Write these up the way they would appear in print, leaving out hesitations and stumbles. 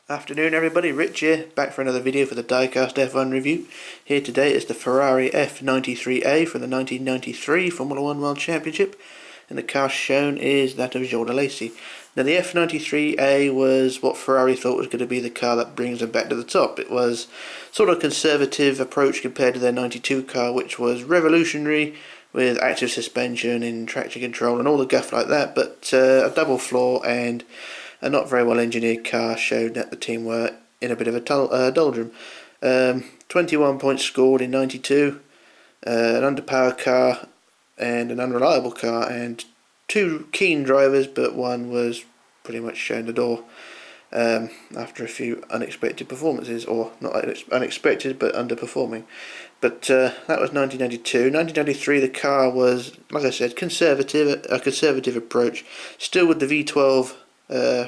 Afternoon everybody, Rich here, back for another video for the Diecast F1 review. Here today is the Ferrari F93A from the 1993 Formula 1 World Championship, and the car shown is that of Alesi. Now the F93A was what Ferrari thought was going to be the car that brings them back to the top. It was sort of a conservative approach compared to their 92 car, which was revolutionary with active suspension and traction control and all the guff like that, but a double floor and a not very well engineered car showed that the team were in a bit of a doldrum. 21 points scored in 92, an underpowered car and an unreliable car, and two keen drivers, but one was pretty much shown the door after a few unexpected performances, or not unexpected but underperforming. But that was 1992. 1993 the car was, like I said, a conservative approach, still with the V12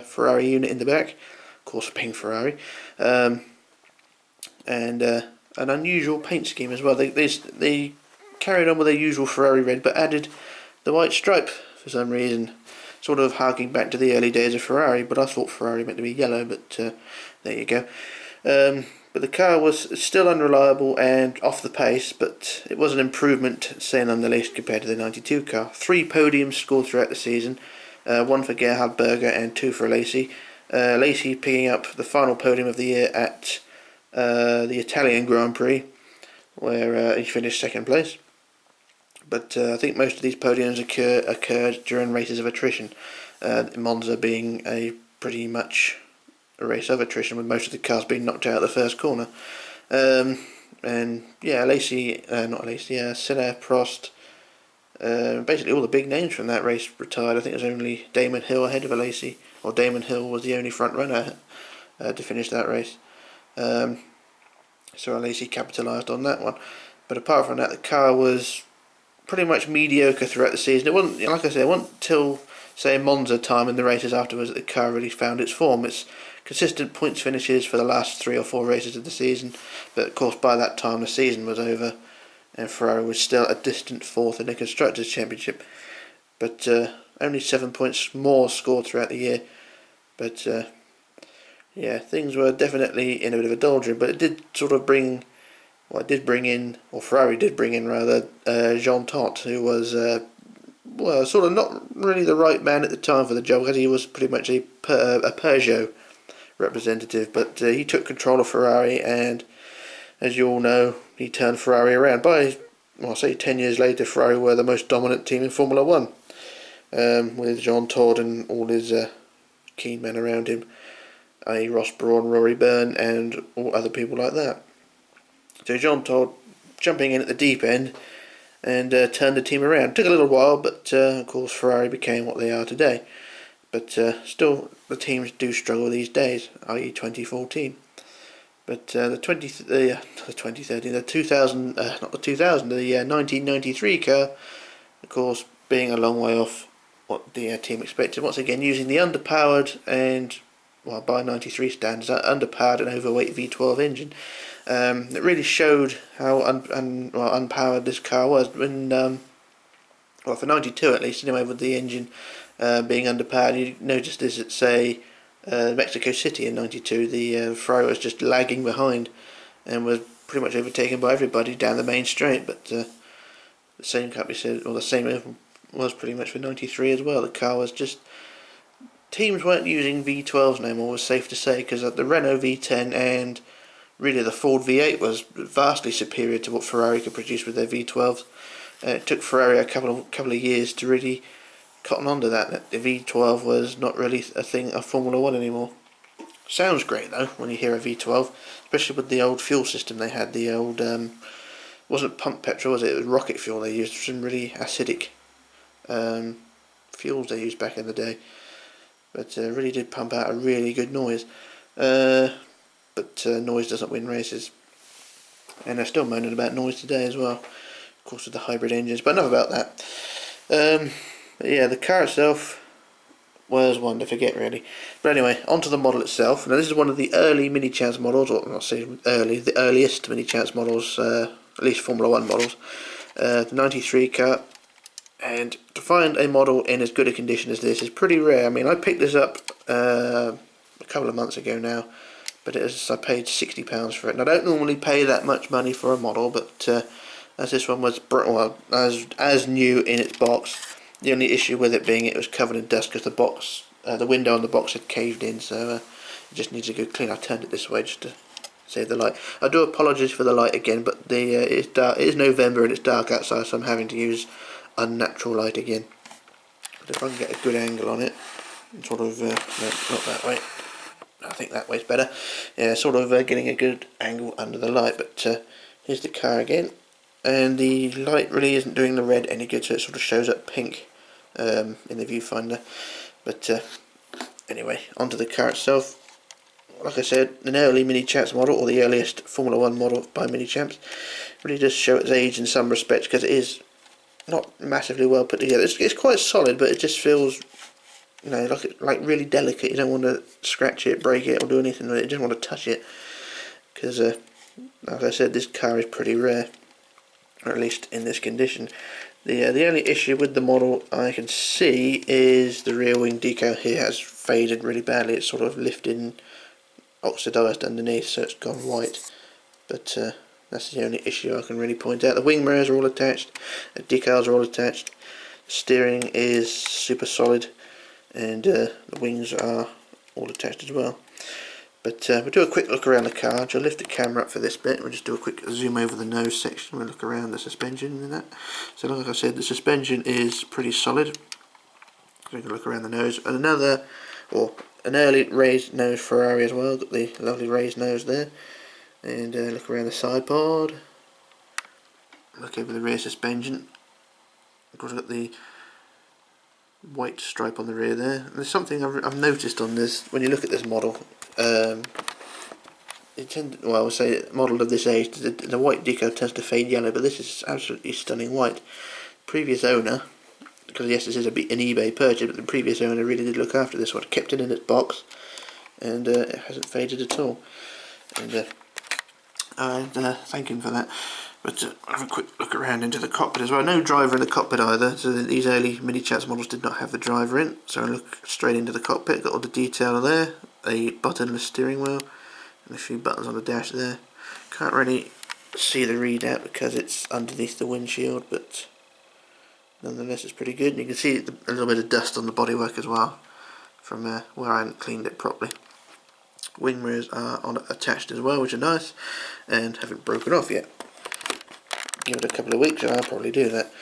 Ferrari unit in the back, of course being Ferrari, and an unusual paint scheme as well. They carried on with their usual Ferrari red, but added the white stripe for some reason, sort of harking back to the early days of Ferrari. But I thought Ferrari meant to be yellow, but there you go. But the car was still unreliable and off the pace, but it was an improvement, say none the least, compared to the 92 car. 3 podiums scored throughout the season. One for Gerhard Berger and 2 for Alesi. Alesi picking up the final podium of the year at the Italian Grand Prix, where he finished second place. But I think most of these podiums occurred during races of attrition, Monza being pretty much a race of attrition, with most of the cars being knocked out at the first corner. And yeah, Senna, Prost, basically all the big names from that race retired. I think it was only Damon Hill ahead of Alesi, or Damon Hill was the only front runner to finish that race. So Alesi capitalised on that one. But apart from that, the car was pretty much mediocre throughout the season. It wasn't, like I said, it wasn't till, say, Monza time and the races afterwards that the car really found its form. It's consistent points finishes for the last 3 or 4 races of the season, but of course by that time the season was over and Ferrari was still a distant 4th in the Constructors' Championship. But only 7 points more scored throughout the year. But yeah, things were definitely in a bit of a doldrum, but it did sort of bring, well, it did bring in, or Ferrari did bring in rather, Jean Todt, who was well, sort of not really the right man at the time for the job, because he was pretty much a Peugeot representative, but he took control of Ferrari, and as you all know, he turned Ferrari around. By, well, say 10 years later, Ferrari were the most dominant team in Formula 1, with Jean Todt and all his keen men around him, i.e. Ross Brawn, Rory Byrne, and all other people like that. So Jean Todt jumping in at the deep end and turned the team around. Took a little while, but of course Ferrari became what they are today. But still, the teams do struggle these days, i.e. 2014. But the 1993 car, of course, being a long way off what the team expected. Once again, using the underpowered and, well, by 93 standards, underpowered and overweight V12 engine. It really showed how unpowered this car was. When, well, for 92 at least, anyway, with the engine being underpowered, you noticed this at, say, Mexico City in 92. The Ferrari was just lagging behind and was pretty much overtaken by everybody down the main straight. But the same can't be said, or the same was pretty much for 93 as well. The car was just, teams weren't using V12s no more, was safe to say, because the Renault V10 and really the Ford V8 was vastly superior to what Ferrari could produce with their V12s. It took Ferrari a couple of years to really cotton onto that the V12 was not really a thing of Formula 1 anymore. Sounds great though when you hear a V12, especially with the old fuel system they had. The old, wasn't pump petrol, was it? It was rocket fuel they used, some really acidic fuels they used back in the day. But really did pump out a really good noise. But noise doesn't win races. And they're still moaning about noise today as well, of course with the hybrid engines, but enough about that. But yeah, the car itself was one to forget really. But anyway, onto the model itself. Now this is one of the early Minichamps models, or not say early, the earliest Minichamps models, at least Formula 1 models. The 93 car, and to find a model in as good a condition as this is pretty rare. I mean, I picked this up a couple of months ago now, but I paid £60 for it. And I don't normally pay that much money for a model, but as this one was as new in its box, the only issue with it being it was covered in dust because the window on the box had caved in, so it just needs a good clean. I turned it this way just to save the light. I do apologise for the light again, but it's dark. It is November and it's dark outside, so I'm having to use unnatural light again. But if I can get a good angle on it, sort of no, not that way. I think that way's better. Yeah, sort of getting a good angle under the light. But here's the car again, and the light really isn't doing the red any good, so it sort of shows up pink in the viewfinder. But anyway, onto the car itself. Like I said, an early Minichamps model, or the earliest Formula 1 model by Minichamps, really does show its age in some respects, because it is not massively well put together. It's quite solid, but it just feels, you know, like really delicate. You don't want to scratch it, break it, or do anything with it. You just want to touch it, because like I said, this car is pretty rare, or at least in this condition. The only issue with the model I can see is the rear wing decal here has faded really badly. It's sort of lifted and oxidised underneath, so it's gone white. But that's the only issue I can really point out. The wing mirrors are all attached, the decals are all attached, the steering is super solid, and the wings are all attached as well. But we'll do a quick look around the car. I'll lift the camera up for this bit. We'll just do a quick zoom over the nose section. We'll look around the suspension and that. So like I said, the suspension is pretty solid. We can look around the nose. And an early raised nose Ferrari as well. Got the lovely raised nose there. And look around the side pod. Look over the rear suspension. Of course, I've got the white stripe on the rear there. And there's something I've noticed on this when you look at this model. I would say model of this age, the white decal tends to fade yellow, but this is absolutely stunning white. Previous owner, because yes, this is an eBay purchase, but the previous owner really did look after this one, kept it in its box, and it hasn't faded at all. And I thank him for that. But have a quick look around into the cockpit as well. No driver in the cockpit either, so these early Minichamps models did not have the driver in. So I look straight into the cockpit, got all the detail there, a buttonless steering wheel, and a few buttons on the dash there. Can't really see the readout because it's underneath the windshield, but nonetheless it's pretty good. And you can see a little bit of dust on the bodywork as well, from where I hadn't cleaned it properly. Wing mirrors are attached as well, which are nice, and haven't broken off yet. Give it a couple of weeks and I'll probably do that.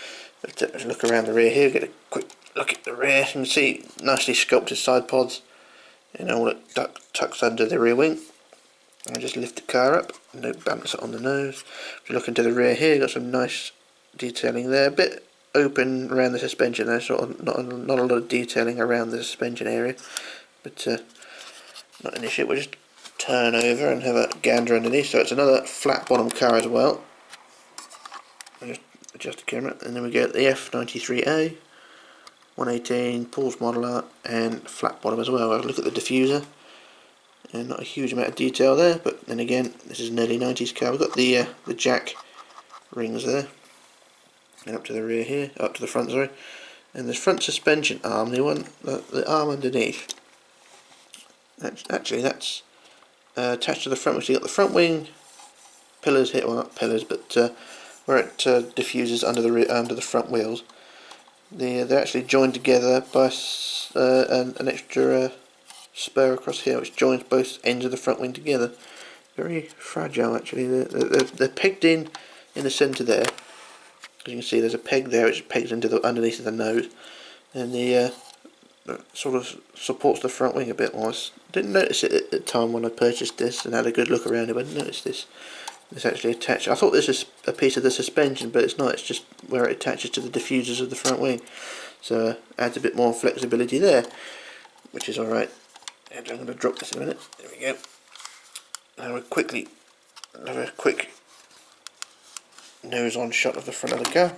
But let's look around the rear here, get a quick look at the rear. You can see nicely sculpted side pods, and all it tucks under the rear wing. And just lift the car up, no bumps on the nose. If you look into the rear here, got some nice detailing there, a bit open around the suspension there, sort of not a lot of detailing around the suspension area, but not an issue. We'll just turn over and have a gander underneath. So it's another flat bottom car as well. I'll just adjust the camera, and then we get the F93A, 118, Paul's model art, and flat bottom as well. I'll look at the diffuser, and not a huge amount of detail there, but then again, this is an early 90s car. We've got the jack rings there, and up to the rear here, up to the front, sorry, and the front suspension arm, the arm underneath. That's attached to the front. So you got the front wing pillars here, well not pillars, but where it diffuses under the front wheels. They're actually joined together by an extra spur across here, which joins both ends of the front wing together. Very fragile actually. They're pegged in the centre there. As you can see, there's a peg there which pegs into underneath of the nose, and the sort of supports the front wing a bit more. Didn't notice it at the time when I purchased this and had a good look around it, but I didn't notice this. It's actually attached. I thought this was a piece of the suspension, but it's not. It's just where it attaches to the diffusers of the front wing. So adds a bit more flexibility there, which is alright. And I'm going to drop this in a minute. There we go. Now we'll quickly have a quick nose on shot of the front of the car.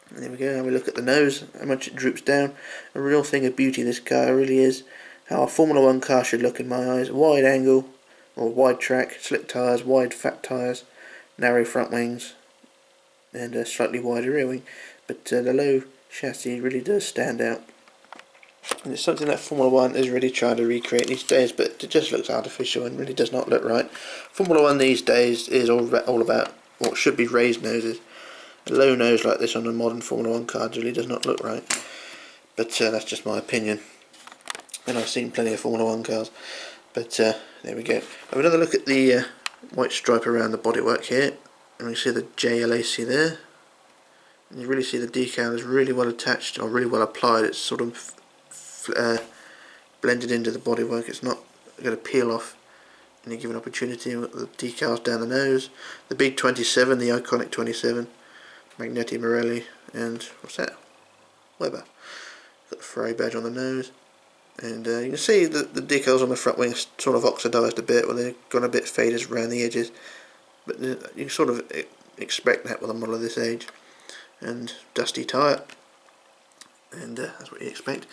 And there we go. Now we look at the nose, how much it droops down. A real thing of beauty this car really is. How a Formula 1 car should look in my eyes. Wide angle, or wide track, slick tyres, wide fat tyres, narrow front wings, and a slightly wider rear wing. But the low chassis really does stand out. And it's something that Formula 1 is really trying to recreate these days, but it just looks artificial and really does not look right. Formula 1 these days is all about what should be raised noses. A low nose like this on a modern Formula 1 car really does not look right. But that's just my opinion. And I've seen plenty of Formula 1 cars. But there we go. Have another look at the white stripe around the bodywork here. And we see the Alesi there. And you really see the decal is really well attached, or really well applied. It's sort of blended into the bodywork. It's not going to peel off any given opportunity. With the decals down the nose, the big 27, the iconic 27, Magneti Marelli, and what's that? Weber. Got the Ferrari badge on the nose, and you can see that the decals on the front wing are sort of oxidised a bit, where they've gone a bit faded around the edges. But you can sort of expect that with a model of this age. And dusty tyre, and that's what you expect.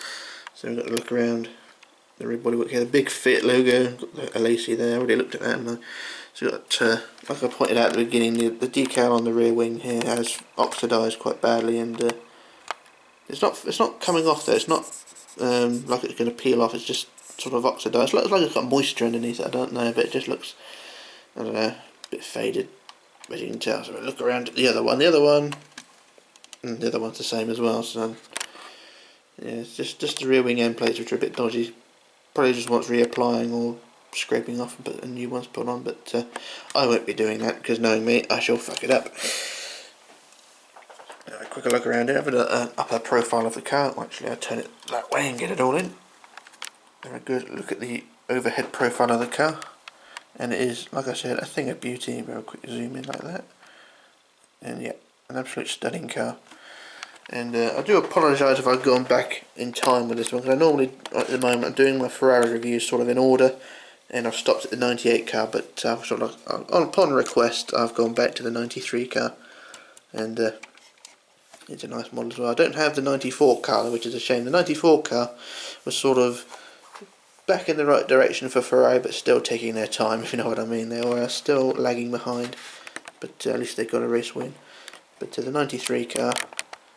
So we've got to look around the rear bodywork here. The big Fiat logo, got the Alesi there. I already looked at that. And so we've got, like I pointed out at the beginning, the decal on the rear wing here has oxidised quite badly, and it's not coming off there. It's not like it's going to peel off. It's just sort of oxidised. It looks like it's got moisture underneath it. I don't know, but it just looks, I don't know, a bit faded, as you can tell. So we look around at the other one. And the other one's the same as well. So yeah, it's just the rear wing end plates which are a bit dodgy. Probably just wants reapplying or scraping off and put a new ones put on. But I won't be doing that, because knowing me, I shall fuck it up. A quicker look around here. Have an upper profile of the car. Actually, I'll turn it that way and get it all in. Have a good look at the overhead profile of the car, and it is, like I said, a thing of beauty. Very quick zoom in like that, and yeah, an absolute stunning car. And I do apologise if I've gone back in time with this one, because I normally, at the moment, I'm doing my Ferrari reviews sort of in order, and I've stopped at the 98 car, but I've sort of, upon request, I've gone back to the 93 car, and it's a nice model as well. I don't have the 94 car, which is a shame. The 94 car was sort of back in the right direction for Ferrari, but still taking their time, if you know what I mean. They were still lagging behind, but at least they got a race win. But the 93 car,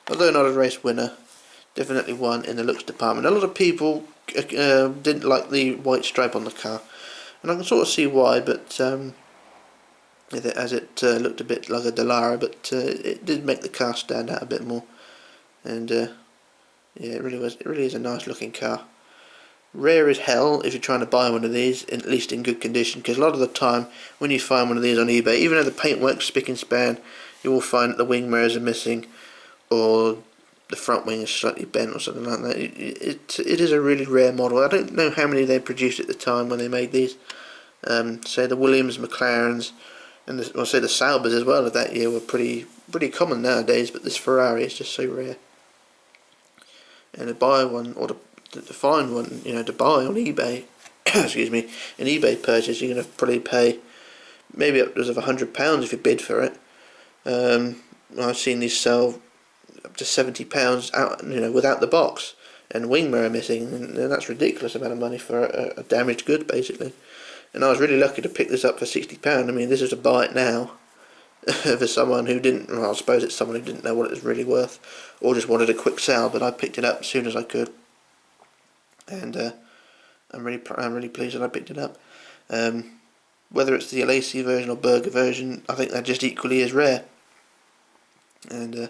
although not a race winner, definitely won in the looks department. A lot of people didn't like the white stripe on the car, and I can sort of see why, but as it looked a bit like a Dallara, but it did make the car stand out a bit more. And yeah, it really is a nice looking car. Rare as hell if you're trying to buy one of these, at least in good condition, because a lot of the time when you find one of these on eBay, even though the paintwork's spick and span, you will find that the wing mirrors are missing, or the front wing is slightly bent or something like that. It is a really rare model. I don't know how many they produced at the time when they made these. Say the Williams, McLarens, and I'll say the Saubers as well of that year were pretty common nowadays, but this Ferrari is just so rare. And to buy one, or to find one, you know, to buy on eBay, excuse me, an eBay purchase, you're going to probably pay maybe upwards of £100 if you bid for it. I've seen these sell up to £70 out, you know, without the box and wing mirror missing, and that's ridiculous amount of money for a damaged good, basically. And I was really lucky to pick this up for £60. I mean, this is a buy it now for someone who didn't. Well, I suppose it's someone who didn't know what it was really worth, or just wanted a quick sale. But I picked it up as soon as I could, and I'm really pleased that I picked it up. Whether it's the Alesi version or Burger version, I think they're just equally as rare. And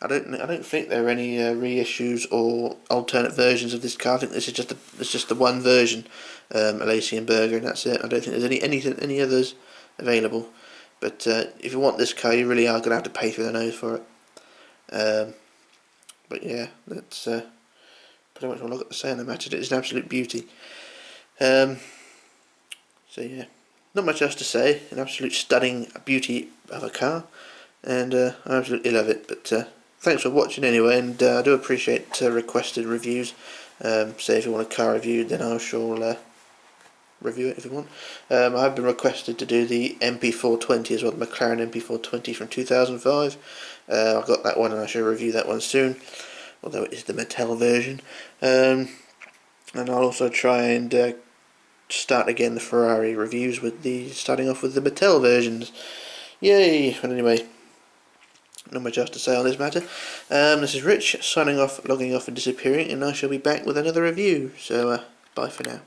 I don't think there are any reissues or alternate versions of this car. I think this is just the one version, Alesi and Burger, and that's it. I don't think there's any others available. But if you want this car, you really are going to have to pay through the nose for it. But yeah, that's pretty much all I've got to say on the matter. It's an absolute beauty. So yeah, not much else to say. An absolute stunning beauty of a car, and I absolutely love it. But thanks for watching anyway, and I do appreciate requested reviews. Say if you want a car reviewed, then I shall review it if you want. I have been requested to do the MP420 as well, the McLaren MP420 from 2005. I've got that one, and I shall review that one soon, although it is the Mattel version. And I'll also try and start again the Ferrari reviews starting off with the Mattel versions. Yay! But anyway, not much else to say on this matter. This is Rich, signing off, logging off and disappearing, and I shall be back with another review. So, bye for now.